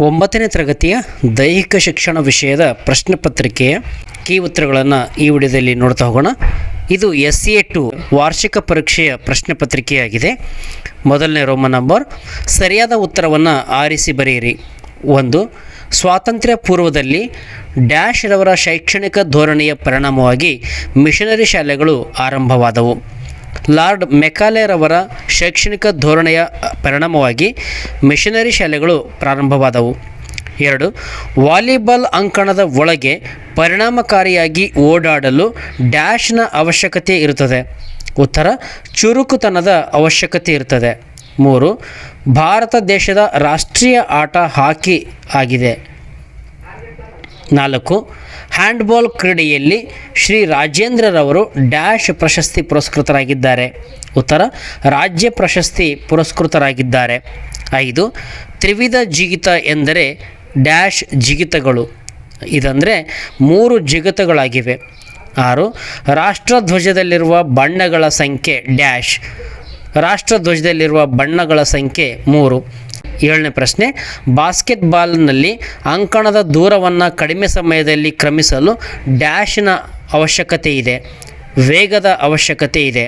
9ನೇ ತರಗತಿಯ ದೈಹಿಕ ಶಿಕ್ಷಣ ವಿಷಯದ ಪ್ರಶ್ನೆ ಪತ್ರಿಕೆಯ ಕೀ ಉತ್ತರಗಳನ್ನು ಈ ವಿಡಿಯೋದಲ್ಲಿ ನೋಡ್ತಾ ಹೋಗೋಣ. ಇದು SA2 ವಾರ್ಷಿಕ ಪರೀಕ್ಷೆಯ ಪ್ರಶ್ನೆ ಪತ್ರಿಕೆಯಾಗಿದೆ. ಮೊದಲನೇ ರೋಮನ್ ನಂಬರ್, ಸರಿಯಾದ ಉತ್ತರವನ್ನು ಆರಿಸಿ ಬರೆಯಿರಿ. 1. ಸ್ವಾತಂತ್ರ್ಯ ಪೂರ್ವದಲ್ಲಿ ಡ್ಯಾಶ್ ರವರ ಶೈಕ್ಷಣಿಕ ಧೋರಣೆಯ ಪರಿಣಾಮವಾಗಿ ಮಿಷನರಿ ಶಾಲೆಗಳು ಆರಂಭವಾದವು. ಲಾರ್ಡ್ ಮೆಕಾಲೆರವರ ಶೈಕ್ಷಣಿಕ ಧೋರಣೆಯ ಪರಿಣಾಮವಾಗಿ ಮಿಷನರಿ ಶಾಲೆಗಳು ಪ್ರಾರಂಭವಾದವು. 2. ವಾಲಿಬಾಲ್ ಅಂಕಣದ ಒಳಗೆ ಪರಿಣಾಮಕಾರಿಯಾಗಿ ಓಡಾಡಲು ಡ್ಯಾಶ್ನ ಅವಶ್ಯಕತೆ ಇರುತ್ತದೆ. ಉತ್ತರ, ಚುರುಕುತನದ ಅವಶ್ಯಕತೆ ಇರುತ್ತದೆ. 3. ಭಾರತ ದೇಶದ ರಾಷ್ಟ್ರೀಯ ಆಟ ಹಾಕಿ ಆಗಿದೆ. 4. ಹ್ಯಾಂಡ್ಬಾಲ್ ಕ್ರೀಡೆಯಲ್ಲಿ ಶ್ರೀ ರಾಜೇಂದ್ರರವರು ಡ್ಯಾಶ್ ಪ್ರಶಸ್ತಿ ಪುರಸ್ಕೃತರಾಗಿದ್ದಾರೆ. ಉತ್ತರ, ರಾಜ್ಯ ಪ್ರಶಸ್ತಿ ಪುರಸ್ಕೃತರಾಗಿದ್ದಾರೆ. 5. ತ್ರಿವಿಧ ಜಿಗಿತ ಎಂದರೆ ಡ್ಯಾಶ್ ಜಿಗಿತಗಳು, ಇದಂದರೆ 3 ಜಿಗಿತಗಳಾಗಿವೆ. 6. ರಾಷ್ಟ್ರಧ್ವಜದಲ್ಲಿರುವ ಬಣ್ಣಗಳ ಸಂಖ್ಯೆ ಡ್ಯಾಶ್, ರಾಷ್ಟ್ರಧ್ವಜದಲ್ಲಿರುವ ಬಣ್ಣಗಳ ಸಂಖ್ಯೆ 3. 7ನೇ ಪ್ರಶ್ನೆ, ಬಾಸ್ಕೆಟ್ಬಾಲ್ನಲ್ಲಿ ಅಂಕಣದ ದೂರವನ್ನು ಕಡಿಮೆ ಸಮಯದಲ್ಲಿ ಕ್ರಮಿಸಲು ಡ್ಯಾಶ್ನ ಅವಶ್ಯಕತೆ ಇದೆ, ವೇಗದ ಅವಶ್ಯಕತೆ ಇದೆ.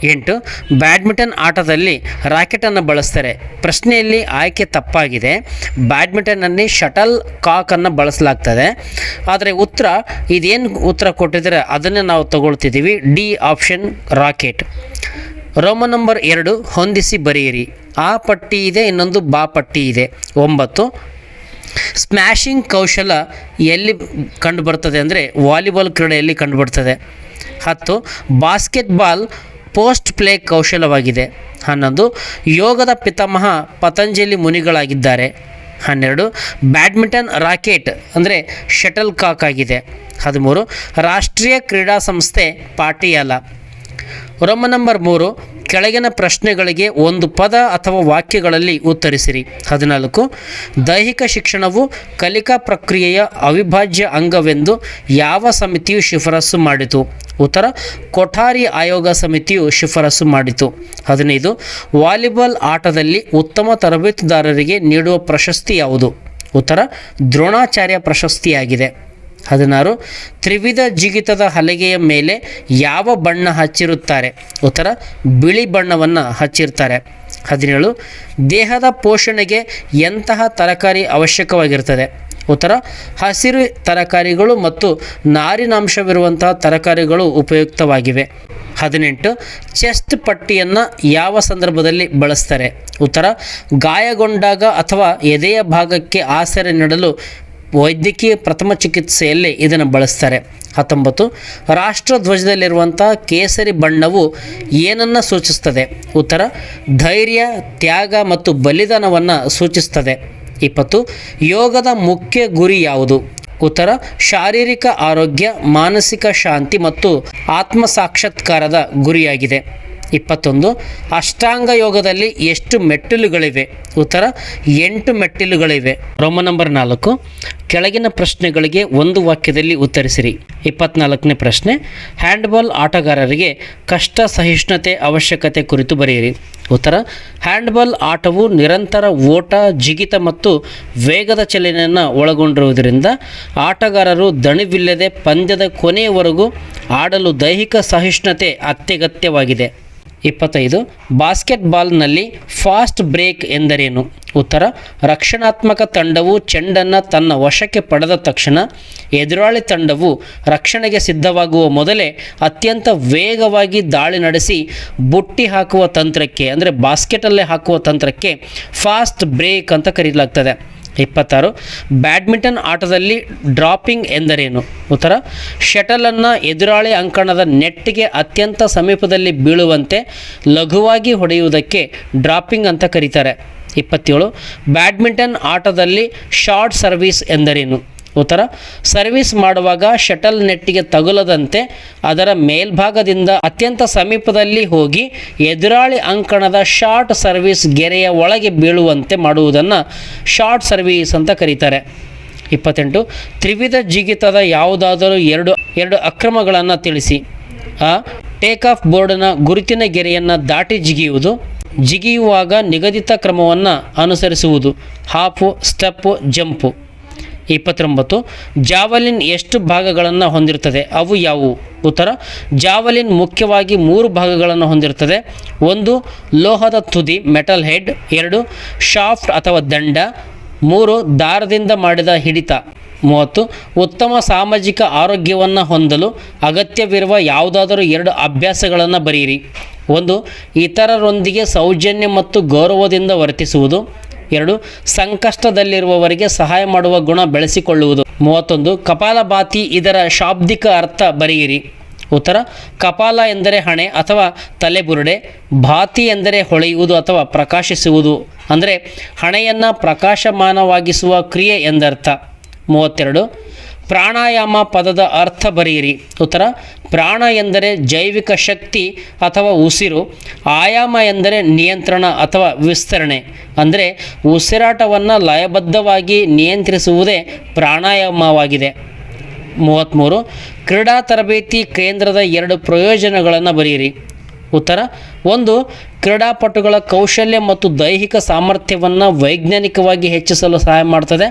8. ಬ್ಯಾಡ್ಮಿಂಟನ್ ಆಟದಲ್ಲಿ ರಾಕೆಟನ್ನು ಬಳಸ್ತಾರೆ. ಪ್ರಶ್ನೆಯಲ್ಲಿ ಆಯ್ಕೆ ತಪ್ಪಾಗಿದೆ. ಬ್ಯಾಡ್ಮಿಂಟನ್ನಲ್ಲಿ ಶಟಲ್ ಕಾಕನ್ನು ಬಳಸಲಾಗ್ತದೆ. ಆದರೆ ಇದೇನು ಉತ್ತರ ಕೊಟ್ಟಿದ್ದಾರೆ ಅದನ್ನೇ ನಾವು ತಗೊಳ್ತಿದ್ದೀವಿ. D option, racket. Roman number 2, ಹೊಂದಿಸಿ ಬರೆಯಿರಿ. ಆ ಪಟ್ಟಿ ಇದೆ, ಇನ್ನೊಂದು ಬಾ ಪಟ್ಟಿ ಇದೆ. 9. ಸ್ಮ್ಯಾಶಿಂಗ್ ಕೌಶಲ ಎಲ್ಲಿ ಕಂಡುಬರ್ತದೆ ಅಂದರೆ ವಾಲಿಬಾಲ್ ಕ್ರೀಡೆಯಲ್ಲಿ ಕಂಡುಬರ್ತದೆ. 10. ಬಾಸ್ಕೆಟ್ಬಾಲ್ ಪೋಸ್ಟ್ ಪ್ಲೇ ಕೌಶಲವಾಗಿದೆ. 11. ಯೋಗದ ಪಿತಾಮಹ ಪತಂಜಲಿ ಮುನಿಗಳಾಗಿದ್ದಾರೆ. 12. ಬ್ಯಾಡ್ಮಿಂಟನ್ ರಾಕೆಟ್ ಅಂದರೆ ಶಟಲ್ ಕಾಕ್ ಆಗಿದೆ. 13. ರಾಷ್ಟ್ರೀಯ ಕ್ರೀಡಾ ಸಂಸ್ಥೆ ಪಾಟಿಯಾಲ. ರೋಮನ್ ನಂಬರ್ 3, ಕೆಳಗಿನ ಪ್ರಶ್ನೆಗಳಿಗೆ ಒಂದು ಪದ ಅಥವಾ ವಾಕ್ಯಗಳಲ್ಲಿ ಉತ್ತರಿಸಿರಿ. 14. ದೈಹಿಕ ಶಿಕ್ಷಣವು ಕಲಿಕಾ ಪ್ರಕ್ರಿಯೆಯ ಅವಿಭಾಜ್ಯ ಅಂಗವೆಂದು ಯಾವ ಸಮಿತಿಯು ಶಿಫಾರಸು ಮಾಡಿತು? ಉತ್ತರ, ಕೊಠಾರಿ ಆಯೋಗ ಸಮಿತಿಯು ಶಿಫಾರಸು ಮಾಡಿತು. 15. ವಾಲಿಬಾಲ್ ಆಟದಲ್ಲಿ ಉತ್ತಮ ತರಬೇತುದಾರರಿಗೆ ನೀಡುವ ಪ್ರಶಸ್ತಿ ಯಾವುದು? ಉತ್ತರ, ದ್ರೋಣಾಚಾರ್ಯ ಪ್ರಶಸ್ತಿಯಾಗಿದೆ. 16. ತ್ರಿವಿಧ ಜಿಗಿತದ ಹಲಗೆಯ ಮೇಲೆ ಯಾವ ಬಣ್ಣ ಹಚ್ಚಿರುತ್ತಾರೆ? ಉತ್ತರ, ಬಿಳಿ ಬಣ್ಣವನ್ನು ಹಚ್ಚಿರ್ತಾರೆ. 17. ದೇಹದ ಪೋಷಣೆಗೆ ಎಂತಹ ತರಕಾರಿ ಅವಶ್ಯಕವಾಗಿರ್ತದೆ? ಉತ್ತರ, ಹಸಿರು ತರಕಾರಿಗಳು ಮತ್ತು ನಾರಿನಾಂಶವಿರುವಂತಹ ತರಕಾರಿಗಳು ಉಪಯುಕ್ತವಾಗಿವೆ. 18. ಚೆಸ್ಟ್ ಪಟ್ಟಿಯನ್ನು ಯಾವ ಸಂದರ್ಭದಲ್ಲಿ ಬಳಸ್ತಾರೆ? ಉತ್ತರ, ಗಾಯಗೊಂಡಾಗ ಅಥವಾ ಎದೆಯ ಭಾಗಕ್ಕೆ ಆಸರೆ ನೀಡಲು ವೈದ್ಯಕೀಯ ಪ್ರಥಮ ಚಿಕಿತ್ಸೆಯಲ್ಲಿ ಇದನ್ನು ಬಳಸ್ತಾರೆ. 19. ರಾಷ್ಟ್ರಧ್ವಜದಲ್ಲಿರುವಂಥ ಕೇಸರಿ ಬಣ್ಣವು ಏನನ್ನು ಸೂಚಿಸ್ತದೆ? ಉತ್ತರ, ಧೈರ್ಯ, ತ್ಯಾಗ ಮತ್ತು ಬಲಿದಾನವನ್ನು ಸೂಚಿಸ್ತದೆ. 20. ಯೋಗದ ಮುಖ್ಯ ಗುರಿ ಯಾವುದು? ಉತ್ತರ, ಶಾರೀರಿಕ ಆರೋಗ್ಯ, ಮಾನಸಿಕ ಶಾಂತಿ ಮತ್ತು ಆತ್ಮ ಸಾಕ್ಷಾತ್ಕಾರದ ಗುರಿಯಾಗಿದೆ. 21. ಅಷ್ಟಾಂಗ ಯೋಗದಲ್ಲಿ ಎಷ್ಟು ಮೆಟ್ಟಿಲುಗಳಿವೆ? ಉತ್ತರ, 8 ಮೆಟ್ಟಿಲುಗಳಿವೆ. ರೋಮನ್ ನಂಬರ್ 4, ಕೆಳಗಿನ ಪ್ರಶ್ನೆಗಳಿಗೆ ಒಂದು ವಾಕ್ಯದಲ್ಲಿ ಉತ್ತರಿಸಿರಿ. 24ನೇ ಪ್ರಶ್ನೆ, ಹ್ಯಾಂಡ್ಬಾಲ್ ಆಟಗಾರರಿಗೆ ಕಷ್ಟ ಸಹಿಷ್ಣುತೆ ಅವಶ್ಯಕತೆ ಕುರಿತು ಬರೆಯಿರಿ. ಉತ್ತರ, ಹ್ಯಾಂಡ್ಬಾಲ್ ಆಟವು ನಿರಂತರ ಓಟ, ಜಿಗಿತ ಮತ್ತು ವೇಗದ ಚಲನೆಯನ್ನು ಒಳಗೊಂಡಿರುವುದರಿಂದ ಆಟಗಾರರು ದಣಿವಿಲ್ಲದೆ ಪಂದ್ಯದ ಕೊನೆಯವರೆಗೂ ಆಡಲು ದೈಹಿಕ ಸಹಿಷ್ಣುತೆ ಅತ್ಯಗತ್ಯವಾಗಿದೆ. 25. ಬಾಸ್ಕೆಟ್ಬಾಲ್ನಲ್ಲಿ ಫಾಸ್ಟ್ ಬ್ರೇಕ್ ಎಂದರೇನು? ಉತ್ತರ, ರಕ್ಷಣಾತ್ಮಕ ತಂಡವು ಚೆಂಡನ್ನು ತನ್ನ ವಶಕ್ಕೆ ಪಡೆದ ತಕ್ಷಣ ಎದುರಾಳಿ ತಂಡವು ರಕ್ಷಣೆಗೆ ಸಿದ್ಧವಾಗುವ ಮೊದಲೇ ಅತ್ಯಂತ ವೇಗವಾಗಿ ದಾಳಿ ನಡೆಸಿ ಬುಟ್ಟಿ ಹಾಕುವ ತಂತ್ರಕ್ಕೆ, ಅಂದರೆ ಬಾಸ್ಕೆಟಲ್ಲೇ ಹಾಕುವ ತಂತ್ರಕ್ಕೆ ಫಾಸ್ಟ್ ಬ್ರೇಕ್ ಅಂತ ಕರೆಯಲಾಗ್ತದೆ. 26. ಬ್ಯಾಡ್ಮಿಂಟನ್ ಆಟದಲ್ಲಿ ಡ್ರಾಪಿಂಗ್ ಎಂದರೇನು? ಉತ್ತರ, ಶಟಲನ್ನು ಎದುರಾಳಿ ಅಂಕಣದ ನೆಟ್ಗೆ ಅತ್ಯಂತ ಸಮೀಪದಲ್ಲಿ ಬೀಳುವಂತೆ ಲಘುವಾಗಿ ಹೊಡೆಯುವುದಕ್ಕೆ ಡ್ರಾಪಿಂಗ್ ಅಂತ ಕರೀತಾರೆ. 27. ಬ್ಯಾಡ್ಮಿಂಟನ್ ಆಟದಲ್ಲಿ ಶಾರ್ಟ್ ಸರ್ವೀಸ್ ಎಂದರೇನು? ಉತ್ತರ, ಸರ್ವಿಸ್ ಮಾಡುವಾಗ ಶಟಲ್ ನೆಟ್ಟಿಗೆ ತಗುಲದಂತೆ ಅದರ ಮೇಲ್ಭಾಗದಿಂದ ಅತ್ಯಂತ ಸಮೀಪದಲ್ಲಿ ಹೋಗಿ ಎದುರಾಳಿ ಅಂಕಣದ ಶಾರ್ಟ್ ಸರ್ವಿಸ್ ಗೆರೆಯ ಒಳಗೆ ಬೀಳುವಂತೆ ಮಾಡುವುದನ್ನು ಶಾರ್ಟ್ ಸರ್ವೀಸ್ ಅಂತ ಕರೀತಾರೆ. 28. ತ್ರಿವಿಧ ಜಿಗಿತದ ಯಾವುದಾದರೂ ಎರಡು ಅಕ್ರಮಗಳನ್ನು ತಿಳಿಸಿ. ಟೇಕ್ ಆಫ್ ಬೋರ್ಡ್ನ ಗುರುತಿನ ಗೆರೆಯನ್ನು ದಾಟಿ ಜಿಗಿಯುವುದು. ಜಿಗಿಯುವಾಗ ನಿಗದಿತ ಕ್ರಮವನ್ನು ಅನುಸರಿಸುವುದು. Half, step, jump. 29. ಜಾವಲಿನ್ ಎಷ್ಟು ಭಾಗಗಳನ್ನು ಹೊಂದಿರುತ್ತದೆ? ಅವು ಯಾವುವು? ಉತ್ತರ, ಜಾವಲಿನ್ ಮುಖ್ಯವಾಗಿ 3 ಭಾಗಗಳನ್ನು ಹೊಂದಿರುತ್ತದೆ. 1 ಲೋಹದ ತುದಿ, ಮೆಟಲ್ ಹೆಡ್. 2 ಶಾಫ್ಟ್ ಅಥವಾ ದಂಡ. 3 ದಾರದಿಂದ ಮಾಡಿದ ಹಿಡಿತ. 30. ಉತ್ತಮ ಸಾಮಾಜಿಕ ಆರೋಗ್ಯವನ್ನು ಹೊಂದಲು ಅಗತ್ಯವಿರುವ ಯಾವುದಾದರೂ 2 ಅಭ್ಯಾಸಗಳನ್ನು ಬರೆಯಿರಿ. 1 ಇತರರೊಂದಿಗೆ ಸೌಜನ್ಯ ಮತ್ತು ಗೌರವದಿಂದ ವರ್ತಿಸುವುದು. 2 ಸಂಕಷ್ಟದಲ್ಲಿರುವವರಿಗೆ ಸಹಾಯ ಮಾಡುವ ಗುಣ ಬೆಳೆಸಿಕೊಳ್ಳುವುದು. 31 ಕಪಾಲಭಾತಿ, ಇದರ ಶಾಬ್ದಿಕ ಅರ್ಥ ಬರೆಯಿರಿ. ಉತ್ತರ, ಕಪಾಲ ಎಂದರೆ ಹಣೆ ಅಥವಾ ತಲೆಬುರುಡೆ. ಭಾತಿ ಎಂದರೆ ಹೊಳೆಯುವುದು ಅಥವಾ ಪ್ರಕಾಶಿಸುವುದು, ಅಂದರೆ ಹಣೆಯನ್ನು ಪ್ರಕಾಶಮಾನವಾಗಿಸುವ ಕ್ರಿಯೆ ಎಂದರ್ಥ. 32 ಪ್ರಾಣಾಯಾಮ ಪದದ ಅರ್ಥ ಬರೆಯಿರಿ. ಉತ್ತರ, ಪ್ರಾಣ ಎಂದರೆ ಜೈವಿಕ ಶಕ್ತಿ ಅಥವಾ ಉಸಿರು. ಆಯಾಮ ಎಂದರೆ ನಿಯಂತ್ರಣ ಅಥವಾ ವಿಸ್ತರಣೆ, ಅಂದರೆ ಉಸಿರಾಟವನ್ನು ಲಯಬದ್ಧವಾಗಿ ನಿಯಂತ್ರಿಸುವುದೇ ಪ್ರಾಣಾಯಾಮವಾಗಿದೆ. 33 ಕ್ರೀಡಾ ತರಬೇತಿ ಕೇಂದ್ರದ 2 ಪ್ರಯೋಜನಗಳನ್ನು ಬರೆಯಿರಿ. ಉತ್ತರ, 1 ಕ್ರೀಡಾಪಟುಗಳ ಕೌಶಲ್ಯ ಮತ್ತು ದೈಹಿಕ ಸಾಮರ್ಥ್ಯವನ್ನು ವೈಜ್ಞಾನಿಕವಾಗಿ ಹೆಚ್ಚಿಸಲು ಸಹಾಯ ಮಾಡ್ತದೆ.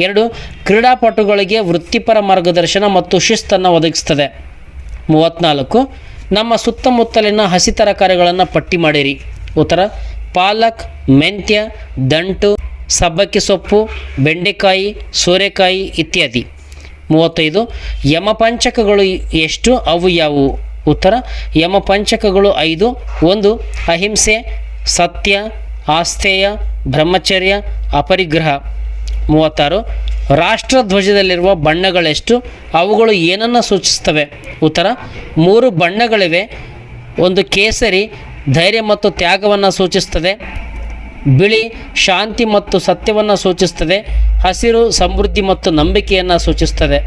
2 ಕ್ರೀಡಾಪಟುಗಳಿಗೆ ವೃತ್ತಿಪರ ಮಾರ್ಗದರ್ಶನ ಮತ್ತು ಶಿಸ್ತನ್ನು ಒದಗಿಸ್ತದೆ. 34 ನಮ್ಮ ಸುತ್ತಮುತ್ತಲಿನ ಹಸಿ ತರಕಾರಿಗಳನ್ನು ಪಟ್ಟಿ ಮಾಡಿರಿ. ಉತ್ತರ, ಪಾಲಕ್, ಮೆಂತ್ಯ, ದಂಟು, ಸಬ್ಬಕ್ಕಿ ಸೊಪ್ಪು, ಬೆಂಡೆಕಾಯಿ, ಸೋರೆಕಾಯಿ ಇತ್ಯಾದಿ. 35 ಯಮಪಂಚಕಗಳು ಎಷ್ಟು? ಅವು ಯಾವುವು? ಉತ್ತರ, ಯಮಪಂಚಕಗಳು 5. 1 ಅಹಿಂಸೆ, ಸತ್ಯ, ಆಸ್ಥೇಯ, ಬ್ರಹ್ಮಚರ್ಯ, ಅಪರಿಗ್ರಹ. 36 ರಾಷ್ಟ್ರಧ್ವಜದಲ್ಲಿರುವ ಬಣ್ಣಗಳೆಷ್ಟು? ಅವುಗಳು ಏನನ್ನು ಸೂಚಿಸ್ತವೆ? ಉತ್ತರ, 3 ಬಣ್ಣಗಳಿವೆ. 1 ಕೇಸರಿ ಧೈರ್ಯ ಮತ್ತು ತ್ಯಾಗವನ್ನು ಸೂಚಿಸ್ತದೆ. ಬಿಳಿ ಶಾಂತಿ ಮತ್ತು ಸತ್ಯವನ್ನು ಸೂಚಿಸ್ತದೆ. ಹಸಿರು ಸಮೃದ್ಧಿ ಮತ್ತು ನಂಬಿಕೆಯನ್ನು ಸೂಚಿಸ್ತದೆ.